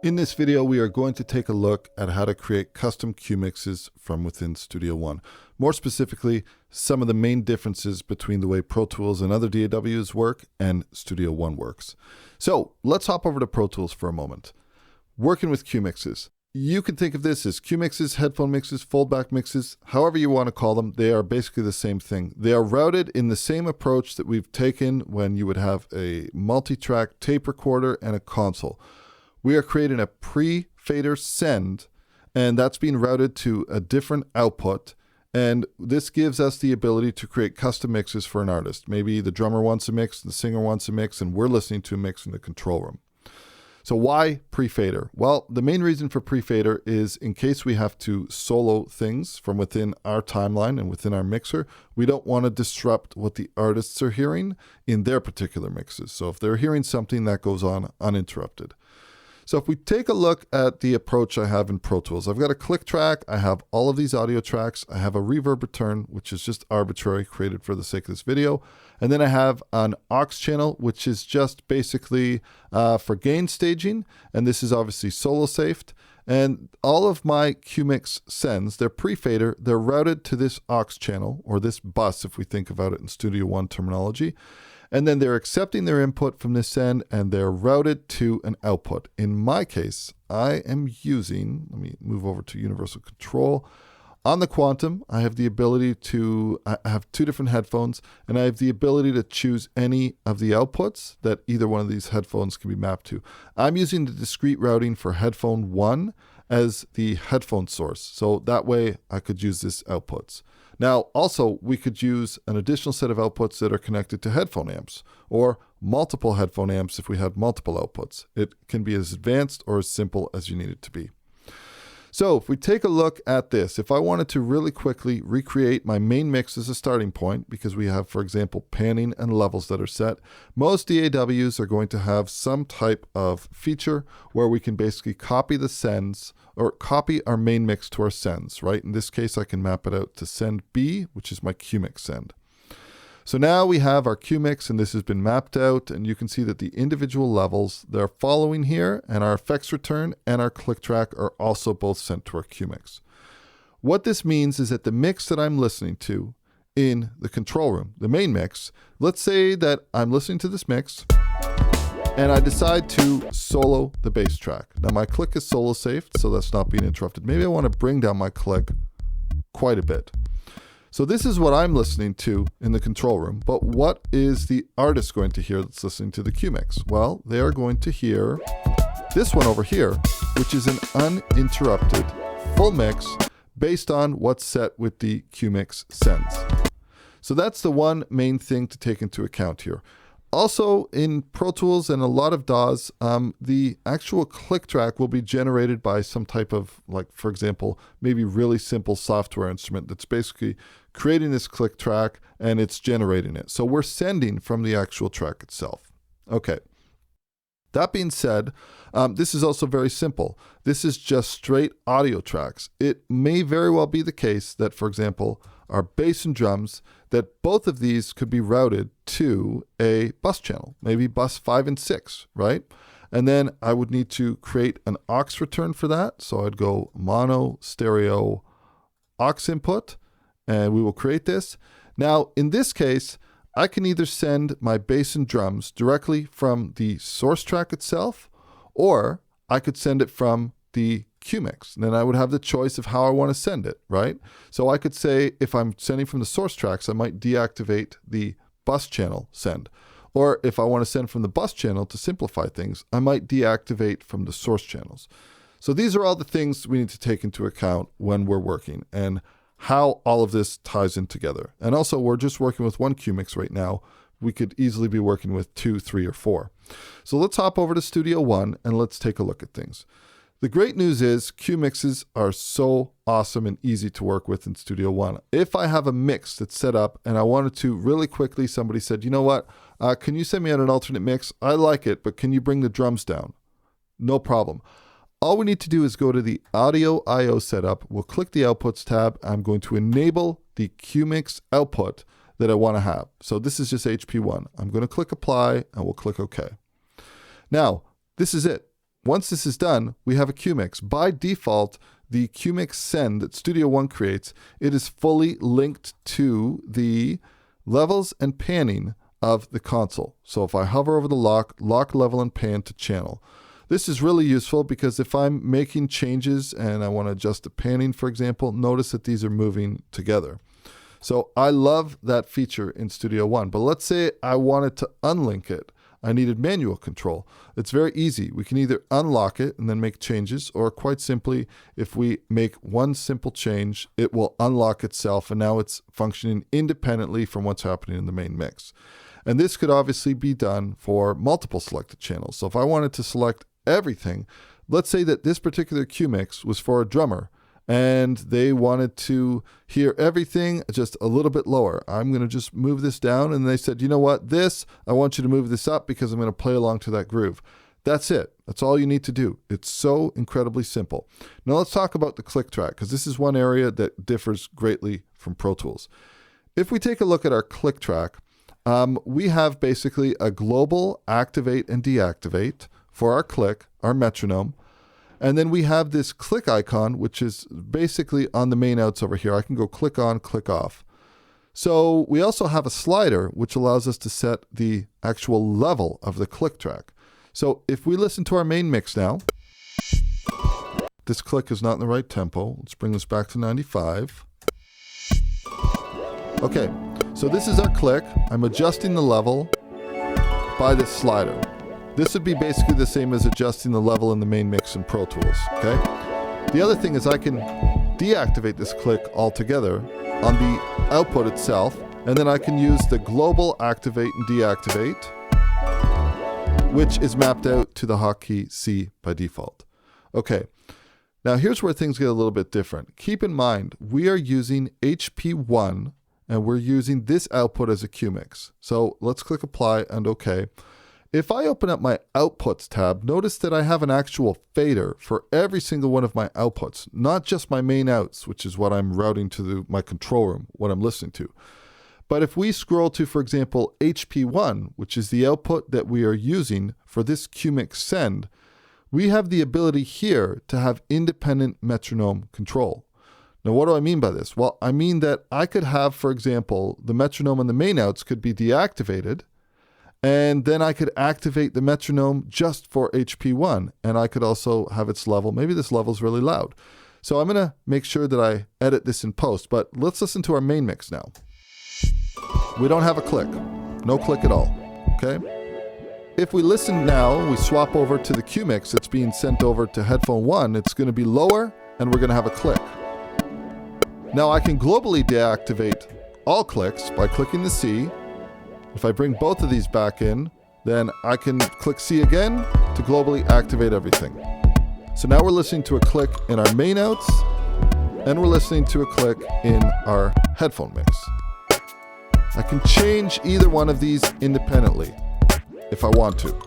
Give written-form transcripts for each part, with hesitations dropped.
In this video, we are going to take a look at how to create custom Cuemixes from within Studio One. More specifically, some of the main differences between the way Pro Tools and other DAWs work and Studio One works. So let's hop over to Pro Tools for a moment. Working with Cuemixes. You can think of this as Cuemixes, Headphone Mixes, Foldback Mixes, however you want to call them. They are basically the same thing. They are routed in the same approach that we've taken when you would have a multi-track tape recorder and a console. We are creating a pre-fader send, and that's being routed to a different output. And this gives us the ability to create custom mixes for an artist. Maybe the drummer wants a mix, the singer wants a mix, and we're listening to a mix in the control room. So why pre-fader? Well, the main reason for pre-fader is in case we have to solo things from within our timeline and within our mixer, we don't want to disrupt what the artists are hearing in their particular mixes. So if they're hearing something, that goes on uninterrupted. So if we take a look at the approach I have in Pro Tools, I've got a click track, I have all of these audio tracks, I have a reverb return, which is just arbitrary, created for the sake of this video, and then I have an aux channel, which is just basically for gain staging, and this is obviously solo safed, and all of my Cuemix sends, they're pre-fader, they're routed to this aux channel, or this bus if we think about it in Studio One terminology. And then they're accepting their input from this end and they're routed to an output. In my case, I am using, let me move over to universal control. On the Quantum, I have the ability to, I have two different headphones and I have the ability to choose any of the outputs that either one of these headphones can be mapped to. I'm using the discrete routing for headphone 1 as the headphone source. So that way I could use this outputs. Now, also, we could use an additional set of outputs that are connected to headphone amps or multiple headphone amps if we had multiple outputs. It can be as advanced or as simple as you need it to be. So if we take a look at this, if I wanted to really quickly recreate my main mix as a starting point, because we have, for example, panning and levels that are set, most DAWs are going to have some type of feature where we can basically copy the sends or copy our main mix to our sends, right? In this case, I can map it out to send B, which is my Cuemix send. So now we have our Cuemix and this has been mapped out and you can see that the individual levels they're following here and our effects return and our click track are also both sent to our Cuemix. What this means is that the mix that I'm listening to in the control room, the main mix, let's say that I'm listening to this mix and I decide to solo the bass track. Now my click is solo safe, so that's not being interrupted. Maybe I want to bring down my click quite a bit. So this is what I'm listening to in the control room, but what is the artist going to hear that's listening to the Cuemix? Well, they are going to hear this one over here, which is an uninterrupted full mix based on what's set with the Cuemix sends. So that's the one main thing to take into account here. Also in Pro Tools and a lot of DAWs, the actual click track will be generated by some type of, like, for example, maybe really simple software instrument that's basically creating this click track and it's generating it. So we're sending from the actual track itself. Okay. That being said, this is also very simple. This is just straight audio tracks. It may very well be the case that, for example, our bass and drums, that both of these could be routed to a bus channel, maybe bus 5 and 6, right? And then I would need to create an aux return for that. So I'd go mono, stereo, aux input, and we will create this. Now, in this case, I can either send my bass and drums directly from the source track itself, or I could send it from the Cuemix. And then I would have the choice of how I want to send it, right? So I could say if I'm sending from the source tracks, I might deactivate the bus channel send. Or if I want to send from the bus channel to simplify things, I might deactivate from the source channels. So these are all the things we need to take into account when we're working and how all of this ties in together. And also we're just working with one Cuemix right now. We could easily be working with 2, 3, or 4. So let's hop over to Studio One and let's take a look at things. The great news is Cuemixes are so awesome and easy to work with in Studio One. If I have a mix that's set up and I wanted to really quickly, somebody said, you know what, can you send me out an alternate mix? I like it, but can you bring the drums down? No problem. All we need to do is go to the Audio I/O setup. We'll click the Outputs tab. I'm going to enable the Cuemix output that I want to have. So this is just HP1. I'm going to click Apply and we'll click OK. Now, this is it. Once this is done, we have a Cuemix. By default, the Cuemix send that Studio One creates, it is fully linked to the levels and panning of the console. So if I hover over the lock level and pan to channel. This is really useful because if I'm making changes and I want to adjust the panning, for example, notice that these are moving together. So I love that feature in Studio One. But let's say I wanted to unlink it. I needed manual control. It's very easy. We can either unlock it and then make changes, or quite simply, if we make one simple change, it will unlock itself, and now it's functioning independently from what's happening in the main mix. And this could obviously be done for multiple selected channels. So if I wanted to select everything, let's say that this particular Cuemix was for a drummer, and they wanted to hear everything just a little bit lower. I'm going to just move this down, and they said, you know what, I want you to move this up because I'm going to play along to that groove. That's it. That's all you need to do. It's so incredibly simple. Now let's talk about the click track, because this is one area that differs greatly from Pro Tools. If we take a look at our click track, we have basically a global activate and deactivate for our click, our metronome. And then we have this click icon, which is basically on the main outs over here. I can go click on, click off. So we also have a slider, which allows us to set the actual level of the click track. So if we listen to our main mix now, this click is not in the right tempo. Let's bring this back to 95. Okay, so this is our click. I'm adjusting the level by this slider. This would be basically the same as adjusting the level in the main mix in Pro Tools, okay? The other thing is I can deactivate this click altogether on the output itself, and then I can use the global activate and deactivate, which is mapped out to the hotkey C by default. Okay, now here's where things get a little bit different. Keep in mind, we are using HP1, and we're using this output as a Cuemix. So let's click apply and OK. If I open up my Outputs tab, notice that I have an actual fader for every single one of my outputs, not just my main outs, which is what I'm routing to my control room, what I'm listening to. But if we scroll to, for example, HP1, which is the output that we are using for this Cuemix send, we have the ability here to have independent metronome control. Now, what do I mean by this? Well, I mean that I could have, for example, the metronome and the main outs could be deactivated, and then I could activate the metronome just for HP1, and I could also have its level. Maybe this level is really loud. So I'm going to make sure that I edit this in post, but let's listen to our main mix now. We don't have a click. No click at all, okay? If we listen now, we swap over to the Cuemix that's being sent over to Headphone One, it's going to be lower, and we're going to have a click. Now I can globally deactivate all clicks by clicking the C. If I bring both of these back in, then I can click C again to globally activate everything. So now we're listening to a click in our main outs, and we're listening to a click in our headphone mix. I can change either one of these independently if I want to.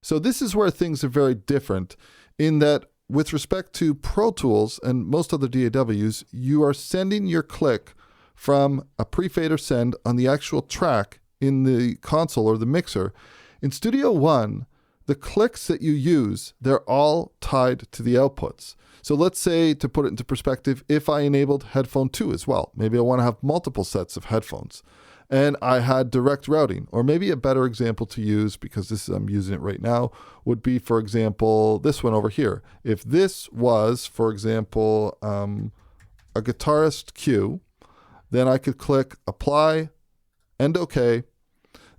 So this is where things are very different in that with respect to Pro Tools and most other DAWs, you are sending your click from a pre-fader send on the actual track in the console or the mixer. In Studio One, the clicks that you use, they're all tied to the outputs. So let's say, to put it into perspective, if I enabled Headphone 2 as well, maybe I want to have multiple sets of headphones, and I had direct routing, or maybe a better example to use, because I'm using it right now, would be, for example, this one over here. If this was, for example, a guitarist cue, then I could click apply and OK.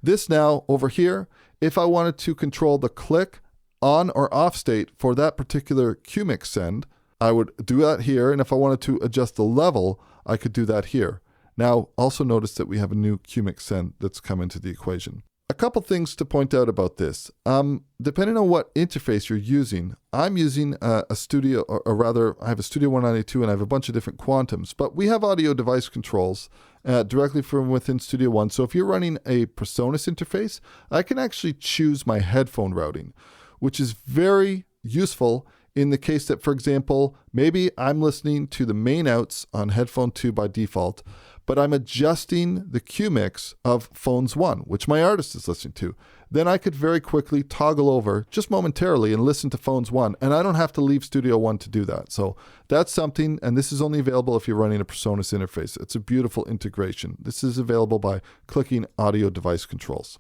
This now over here, if I wanted to control the click on or off state for that particular Cuemix send, I would do that here. And if I wanted to adjust the level, I could do that here. Now, also notice that we have a new Cuemix send that's come into the equation. A couple things to point out about this. Depending on what interface you're using, I'm using a Studio, or rather, I have a Studio 192 and I have a bunch of different quantums, but we have audio device controls directly from within Studio One. So if you're running a PreSonus interface, I can actually choose my headphone routing, which is very useful in the case that, for example, maybe I'm listening to the main outs on Headphone 2 by default, but I'm adjusting the Cuemix of phones 1, which my artist is listening to. Then I could very quickly toggle over just momentarily and listen to phones 1, and I don't have to leave Studio One to do that. So that's something, and this is only available if you're running a PreSonus interface. It's a beautiful integration. This is available by clicking Audio Device Controls.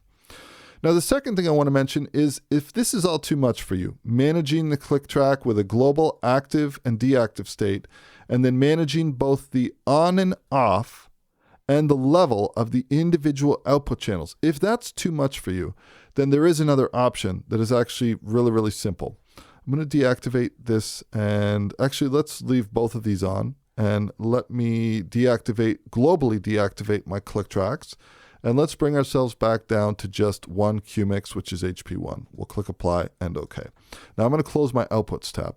Now, the second thing I want to mention is if this is all too much for you, managing the click track with a global active and deactive state, and then managing both the on and off and the level of the individual output channels. If that's too much for you, then there is another option that is actually really, really simple. I'm going to deactivate this, and actually let's leave both of these on, and let me globally deactivate my click tracks. And let's bring ourselves back down to just one Cuemix, which is HP1. We'll click Apply and OK. Now I'm going to close my Outputs tab.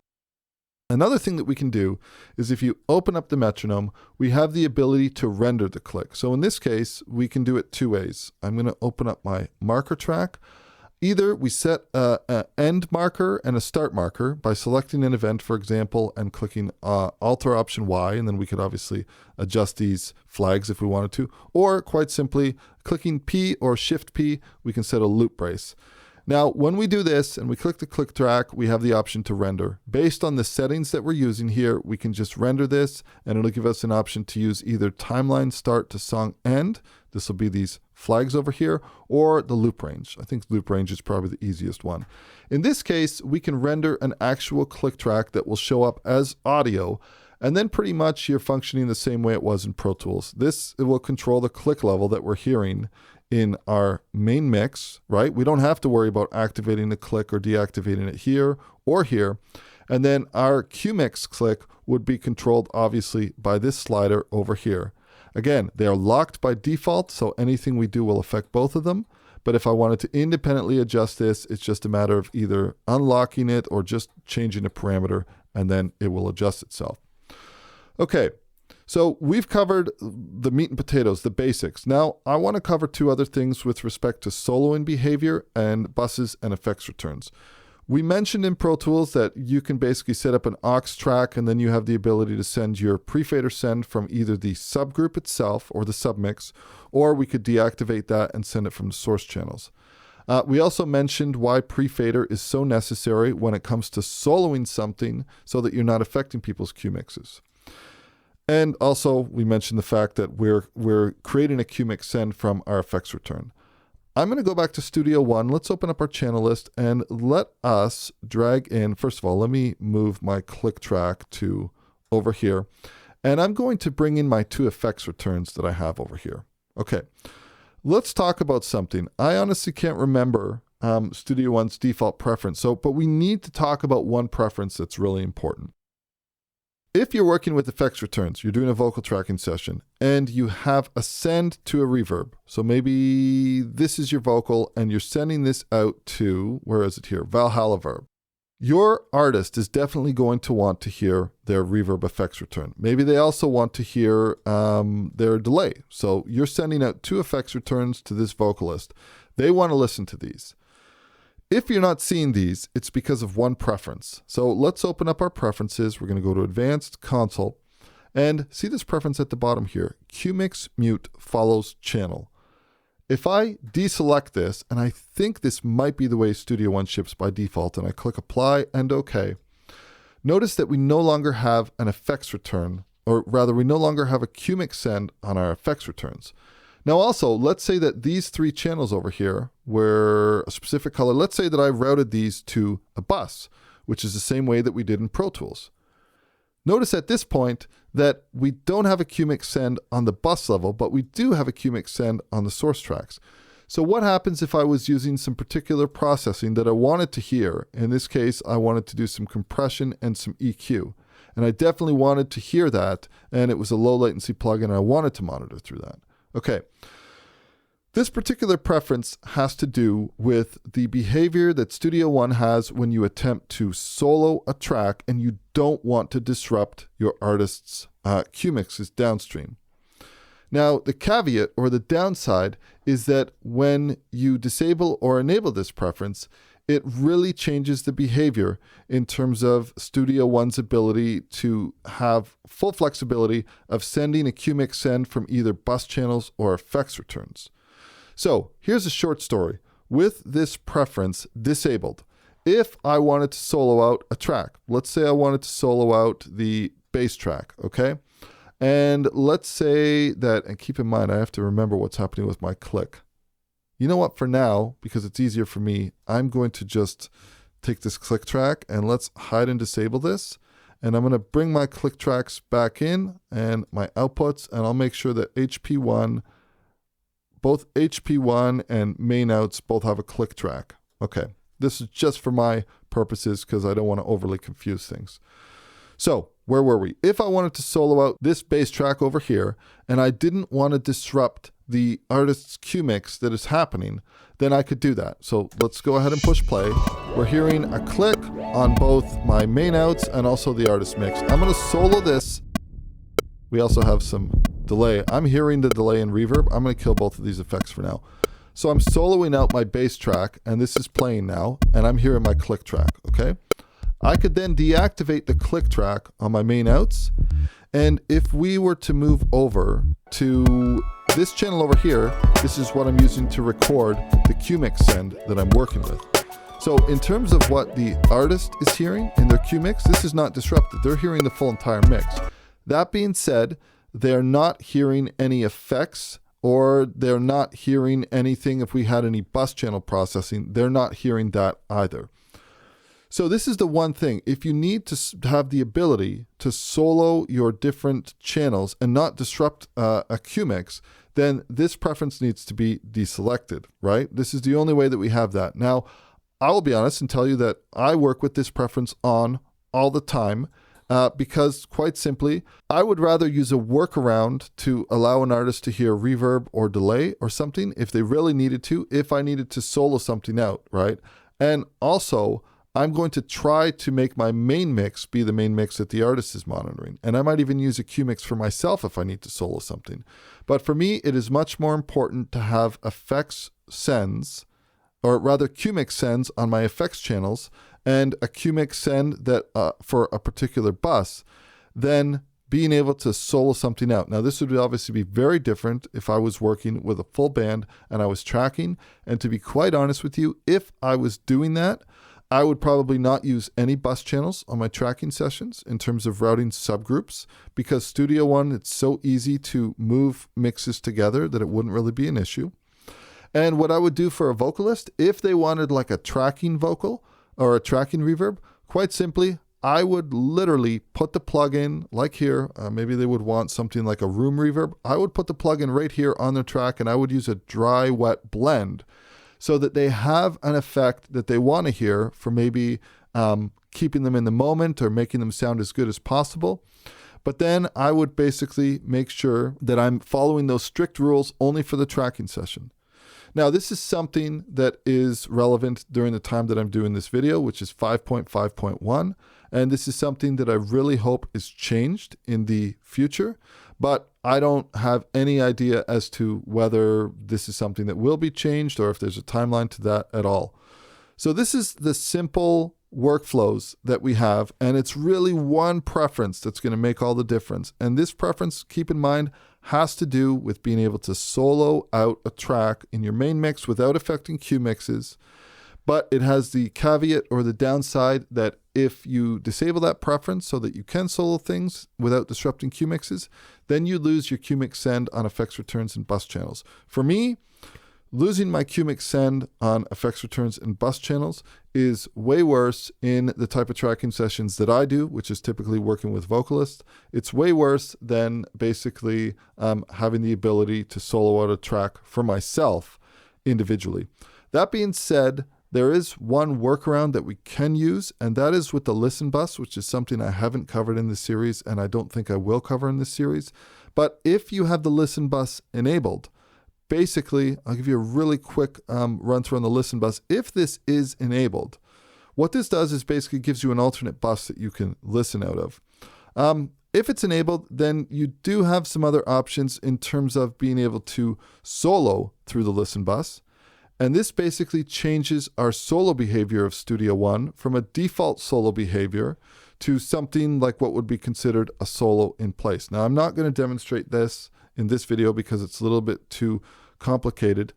Another thing that we can do is if you open up the metronome, we have the ability to render the click. So in this case, we can do it two ways. I'm going to open up my marker track. Either we set an end marker and a start marker by selecting an event, for example, and clicking Alt or Option Y, and then we could obviously adjust these flags if we wanted to. Or quite simply, clicking P or Shift P, we can set a loop brace. Now, when we do this and we click the click track, we have the option to render. Based on the settings that we're using here, we can just render this, and it'll give us an option to use either timeline start to song end. This will be these flags over here, or the loop range. I think loop range is probably the easiest one. In this case, we can render an actual click track that will show up as audio, and then pretty much you're functioning the same way it was in Pro Tools. It will control the click level that we're hearing in our main mix, right? We don't have to worry about activating the click or deactivating it here or here. And then our Cuemix click would be controlled obviously by this slider over here. Again, they are locked by default, so anything we do will affect both of them. But if I wanted to independently adjust this, it's just a matter of either unlocking it or just changing a parameter, and then it will adjust itself. Okay, so we've covered the meat and potatoes, the basics. Now, I want to cover two other things with respect to soloing behavior and buses and effects returns. We mentioned in Pro Tools that you can basically set up an aux track, and then you have the ability to send your pre-fader send from either the subgroup itself or the submix, or we could deactivate that and send it from the source channels. We also mentioned why pre-fader is so necessary when it comes to soloing something so that you're not affecting people's Cuemixes. And also, we mentioned the fact that we're creating a Cuemix send from our effects return. I'm going to go back to Studio One. Let's open up our channel list and let us drag in. First of all, let me move my click track to over here. And I'm going to bring in my two effects returns that I have over here. Okay, let's talk about something. I honestly can't remember Studio One's default preference. But we need to talk about one preference that's really important. If you're working with effects returns, you're doing a vocal tracking session, and you have a send to a reverb. So maybe this is your vocal, and you're sending this out to, where is it here? Valhalla verb. Your artist is definitely going to want to hear their reverb effects return. Maybe they also want to hear their delay. So you're sending out two effects returns to this vocalist. They want to listen to these. If you're not seeing these, it's because of one preference. So let's open up our preferences. We're going to go to Advanced Console and see this preference at the bottom here. Cuemix mute follows channel. If I deselect this, and I think this might be the way Studio One ships by default, and I click Apply and OK, notice that we no longer have an effects return, or rather we no longer have a Cuemix send on our effects returns. Now also, let's say that these three channels over here were a specific color. Let's say that I routed these to a bus, which is the same way that we did in Pro Tools. Notice at this point that we don't have a Cuemix send on the bus level, but we do have a Cuemix send on the source tracks. So what happens if I was using some particular processing that I wanted to hear? In this case, I wanted to do some compression and some EQ. And I definitely wanted to hear that, and it was a low latency plugin, and I wanted to monitor through that. Okay, this particular preference has to do with the behavior that Studio One has when you attempt to solo a track and you don't want to disrupt your artist's Cuemix's downstream. Now, the caveat or the downside is that when you disable or enable this preference, it really changes the behavior in terms of Studio One's ability to have full flexibility of sending a Cuemix send from either bus channels or effects returns. So here's a short story. With this preference disabled, if I wanted to solo out a track, let's say I wanted to solo out the bass track, okay? And let's say that, and keep in mind, I have to remember what's happening with my click. You know what, for now, because it's easier for me, I'm going to just take this click track and let's hide and disable this. And I'm going to bring my click tracks back in and my outputs, and I'll make sure that HP1, both HP1 and main outs both have a click track. Okay, this is just for my purposes because I don't want to overly confuse things. So where were we? If I wanted to solo out this bass track over here and I didn't want to disrupt the artist's Cuemix that is happening, then I could do that. So let's go ahead and push play. We're hearing a click on both my main outs and also the artist mix. I'm going to solo this. We also have some delay. I'm hearing the delay and reverb. I'm going to kill both of these effects for now. So I'm soloing out my bass track, and this is playing now, and I'm hearing my click track, okay? I could then deactivate the click track on my main outs, and if we were to move over to this channel over here, this is what I'm using to record the Cuemix send that I'm working with. So in terms of what the artist is hearing in their Cuemix, this is not disrupted. They're hearing the full entire mix. That being said, they're not hearing any effects, or they're not hearing anything. If we had any bus channel processing, they're not hearing that either. So this is the one thing. If you need to have the ability to solo your different channels and not disrupt a Cuemix, then this preference needs to be deselected, right? This is the only way that we have that. Now, I will be honest and tell you that I work with this preference on all the time because, quite simply, I would rather use a workaround to allow an artist to hear reverb or delay or something if they really needed to, if I needed to solo something out, right? And also, I'm going to try to make my main mix be the main mix that the artist is monitoring. And I might even use a Cuemix for myself if I need to solo something. But for me, it is much more important to have effects sends, or rather Cuemix sends on my effects channels and a Cuemix send that for a particular bus than being able to solo something out. Now, this would obviously be very different if I was working with a full band and I was tracking. And to be quite honest with you, if I was doing that, I would probably not use any bus channels on my tracking sessions in terms of routing subgroups, because Studio One, it's so easy to move mixes together that it wouldn't really be an issue. And what I would do for a vocalist, if they wanted like a tracking vocal or a tracking reverb, quite simply, I would literally put the plugin like here. Maybe they would want something like a room reverb. I would put the plugin right here on their track, and I would use a dry, wet blend so that they have an effect that they want to hear for maybe keeping them in the moment or making them sound as good as possible. But then I would basically make sure that I'm following those strict rules only for the tracking session. Now, this is something that is relevant during the time that I'm doing this video, which is 5.5.1. And this is something that I really hope is changed in the future. But I don't have any idea as to whether this is something that will be changed or if there's a timeline to that at all. So this is the simple workflows that we have, and it's really one preference that's going to make all the difference. And this preference, keep in mind, has to do with being able to solo out a track in your main mix without affecting Cuemixes. But it has the caveat or the downside that if you disable that preference so that you can solo things without disrupting Cuemixes, then you lose your Cuemix send on effects returns and bus channels. For me, losing my Cuemix send on effects returns and bus channels is way worse in the type of tracking sessions that I do, which is typically working with vocalists. It's way worse than basically having the ability to solo out a track for myself individually. That being said, there is one workaround that we can use, and that is with the listen bus, which is something I haven't covered in this series, and I don't think I will cover in this series. But if you have the listen bus enabled, basically, I'll give you a really quick run through on the listen bus. If this is enabled, what this does is basically gives you an alternate bus that you can listen out of. If it's enabled, then you do have some other options in terms of being able to solo through the listen bus. And this basically changes our solo behavior of Studio One from a default solo behavior to something like what would be considered a solo in place. Now, I'm not going to demonstrate this in this video because it's a little bit too complicated,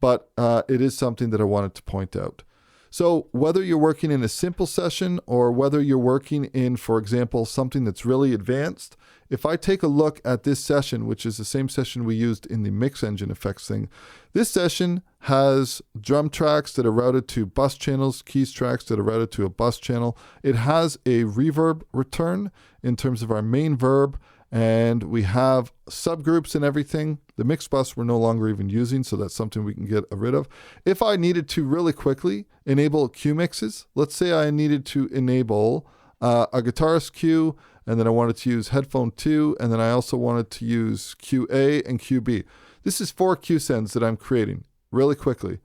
but it is something that I wanted to point out. So whether you're working in a simple session or whether you're working in, for example, something that's really advanced, if I take a look at this session, which is the same session we used in the mix engine effects thing, this session has drum tracks that are routed to bus channels, keys tracks that are routed to a bus channel. It has a reverb return in terms of our main verb, and we have subgroups and everything. The mix bus we're no longer even using, so that's something we can get rid of. If I needed to really quickly enable Cuemixes, let's say I needed to enable a guitarist cue, and then I wanted to use headphone 2, and then I also wanted to use QA and QB. This is 4 cue sends that I'm creating really quickly.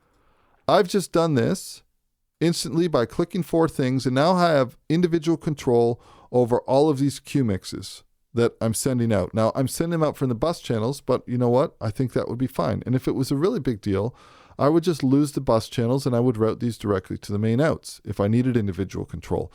I've just done this instantly by clicking 4 things, and now I have individual control over all of these cue mixes that I'm sending out. Now, I'm sending them out from the bus channels, but you know what? I think that would be fine. And if it was a really big deal, I would just lose the bus channels and I would route these directly to the main outs if I needed individual control.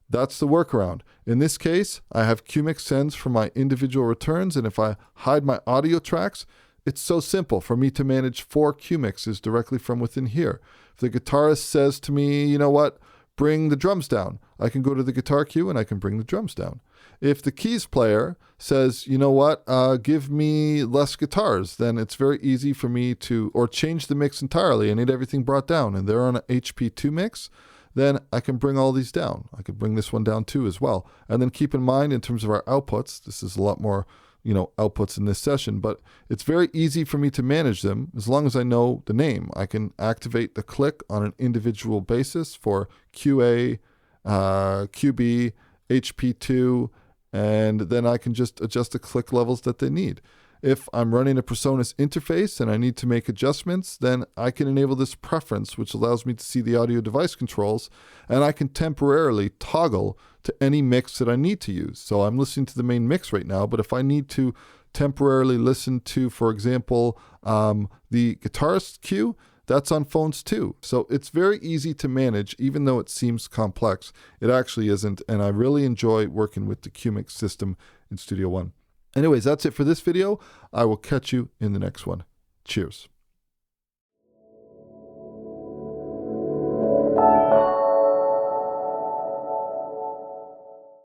That's the workaround. In this case, I have Cuemix sends for my individual returns, and if I hide my audio tracks, it's so simple for me to manage 4 Cuemixes directly from within here. If the guitarist says to me, you know what, bring the drums down, I can go to the guitar cue and I can bring the drums down. If the keys player says, you know what, give me less guitars, then it's very easy for me to, or change the mix entirely. I need everything brought down, and they're on an HP2 mix, then I can bring all these down. I could bring this one down too as well. And then keep in mind, in terms of our outputs, this is a lot more, outputs in this session, but it's very easy for me to manage them as long as I know the name. I can activate the click on an individual basis for QA, QB, HP2, and then I can just adjust the click levels that they need. If I'm running a PreSonus interface and I need to make adjustments, then I can enable this preference, which allows me to see the audio device controls, and I can temporarily toggle to any mix that I need to use. So I'm listening to the main mix right now, but if I need to temporarily listen to, for example, the guitarist cue, that's on phones too. So it's very easy to manage, even though it seems complex. It actually isn't, and I really enjoy working with the Cuemix system in Studio One. Anyways, that's it for this video. I will catch you in the next one. Cheers.